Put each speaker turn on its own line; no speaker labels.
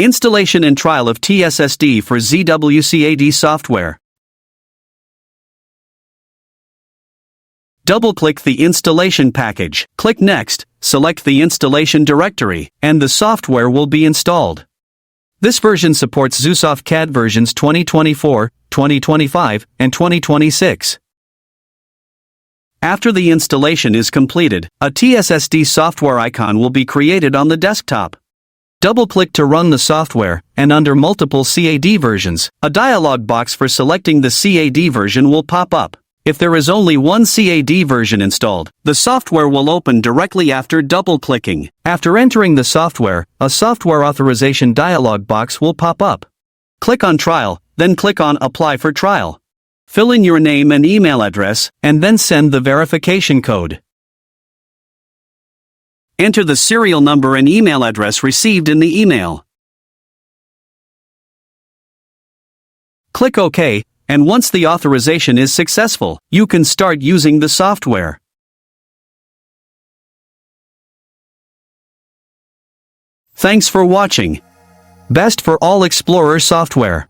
Installation and trial of TSSD for ZWCAD software. Double-click the installation package, click Next, select the installation directory, and the software will be installed. This version supports ZWCAD versions 2024, 2025, and 2026. After the installation is completed, a TSSD software icon will be created on the desktop. Double-click to run the software, and under multiple CAD versions, a dialog box for selecting the CAD version will pop up. If there is only one CAD version installed, the software will open directly after double-clicking. After entering the software, a software authorization dialog box will pop up. Click on Trial, then click on Apply for Trial. Fill in your name and email address, and then send the verification code. Enter the serial number and email address received in the email. Click OK, and once the authorization is successful, you can start using the software. Thanks for watching. Best for all Explorer software.